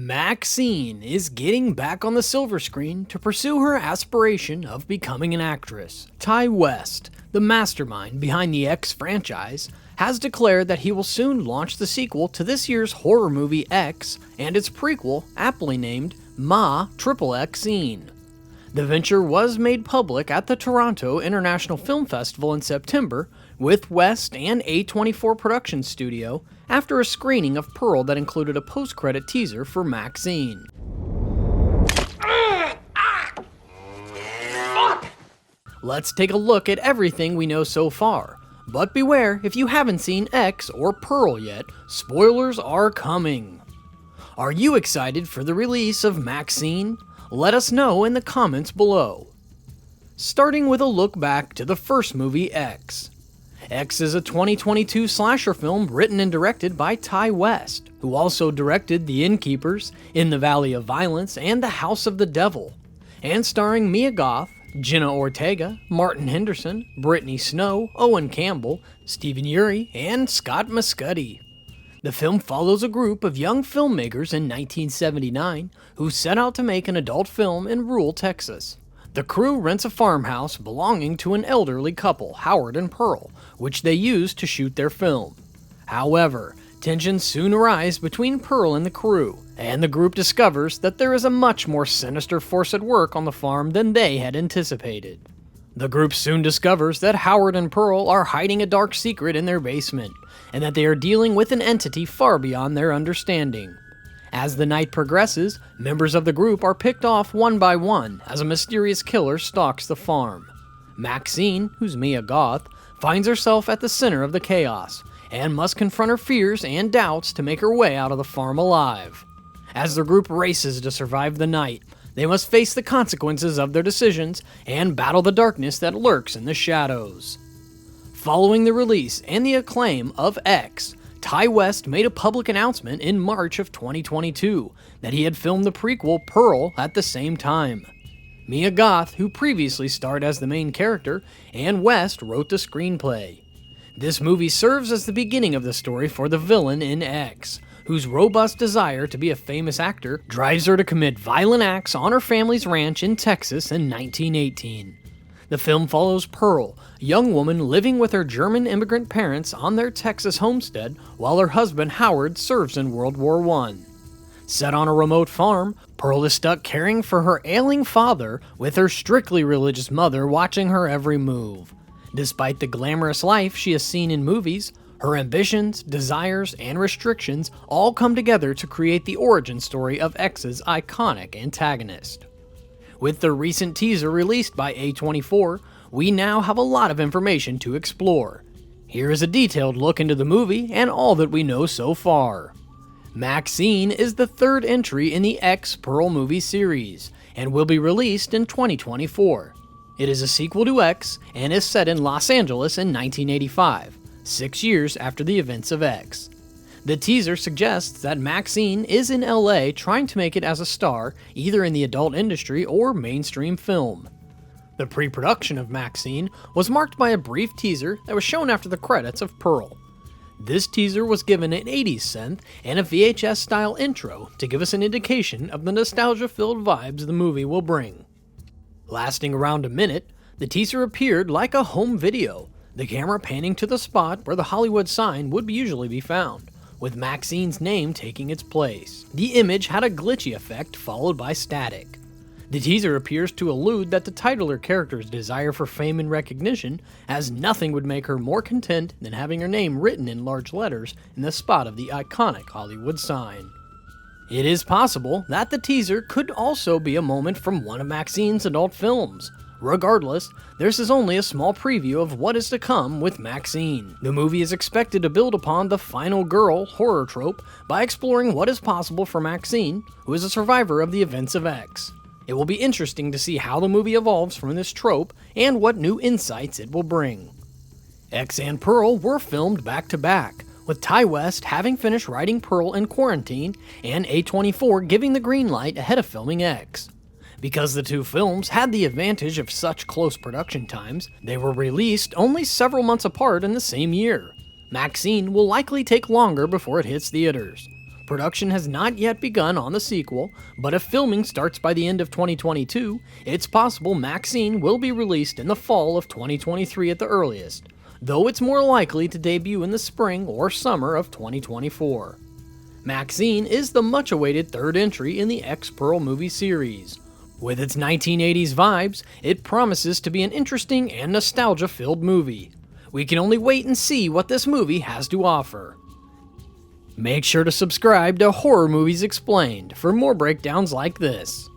MaXXXine is getting back on the silver screen to pursue her aspiration of becoming an actress. Ty West, the mastermind behind the X franchise, has declared that he will soon launch the sequel to this year's horror movie X and its prequel, aptly named MaXXXine. The venture was made public at the Toronto International Film Festival in September with West and A24 production studio after a screening of Pearl that included a post-credit teaser for MaXXXine. Let's take a look at everything we know so far, but beware if you haven't seen X or Pearl yet, spoilers are coming. Are you excited for the release of MaXXXine? Let us know in the comments below. Starting with a look back to the first movie, X. X is a 2022 slasher film written and directed by Ty West, who also directed The Innkeepers, In the Valley of Violence, and The House of the Devil, and starring Mia Goth, Jenna Ortega, Martin Henderson, Brittany Snow, Owen Campbell, Stephen Uri, and Scott Mescudi. The film follows a group of young filmmakers in 1979 who set out to make an adult film in rural Texas. The crew rents a farmhouse belonging to an elderly couple, Howard and Pearl, which they use to shoot their film. However, tensions soon arise between Pearl and the crew, and the group discovers that there is a much more sinister force at work on the farm than they had anticipated. The group soon discovers that Howard and Pearl are hiding a dark secret in their basement, and that they are dealing with an entity far beyond their understanding. As the night progresses, members of the group are picked off one by one as a mysterious killer stalks the farm. MaXXXine, who's Mia Goth, finds herself at the center of the chaos, and must confront her fears and doubts to make her way out of the farm alive. As the group races to survive the night, they must face the consequences of their decisions and battle the darkness that lurks in the shadows. Following the release and the acclaim of X, Ty West made a public announcement in March of 2022 that he had filmed the prequel Pearl at the same time. Mia Goth, who previously starred as the main character, and West wrote the screenplay. This movie serves as the beginning of the story for the villain in X, whose robust desire to be a famous actor drives her to commit violent acts on her family's ranch in Texas in 1918. The film follows Pearl, a young woman living with her German immigrant parents on their Texas homestead while her husband Howard serves in World War I. Set on a remote farm, Pearl is stuck caring for her ailing father with her strictly religious mother watching her every move. Despite the glamorous life she has seen in movies, her ambitions, desires, and restrictions all come together to create the origin story of X's iconic antagonist. With the recent teaser released by A24, we now have a lot of information to explore. Here is a detailed look into the movie and all that we know so far. MaXXXine is the third entry in the X Pearl movie series, and will be released in 2024. It is a sequel to X, and is set in Los Angeles in 1985, 6 years after the events of X. The teaser suggests that MaXXXine is in LA trying to make it as a star, either in the adult industry or mainstream film. The pre-production of MaXXXine was marked by a brief teaser that was shown after the credits of Pearl. This teaser was given an 80s synth and a VHS-style intro to give us an indication of the nostalgia-filled vibes the movie will bring. Lasting around a minute, the teaser appeared like a home video, the camera panning to the spot where the Hollywood sign would usually be found, with MaXXXine's name taking its place. The image had a glitchy effect followed by static. The teaser appears to allude that the titular character's desire for fame and recognition, as nothing would make her more content than having her name written in large letters in the spot of the iconic Hollywood sign. It is possible that the teaser could also be a moment from one of MaXXXine's adult films. Regardless, this is only a small preview of what is to come with MaXXXine. The movie is expected to build upon the final girl horror trope by exploring what is possible for MaXXXine, who is a survivor of the events of X. It will be interesting to see how the movie evolves from this trope and what new insights it will bring. X and Pearl were filmed back to back, with Ty West having finished writing Pearl in quarantine and A24 giving the green light ahead of filming X. Because the two films had the advantage of such close production times, they were released only several months apart in the same year. MaXXXine will likely take longer before it hits theaters. Production has not yet begun on the sequel, but if filming starts by the end of 2022, it's possible MaXXXine will be released in the fall of 2023 at the earliest, though it's more likely to debut in the spring or summer of 2024. MaXXXine is the much-awaited third entry in the X-Pearl movie series. With its 1980s vibes, it promises to be an interesting and nostalgia-filled movie. We can only wait and see what this movie has to offer. Make sure to subscribe to Horror Movies Explained for more breakdowns like this.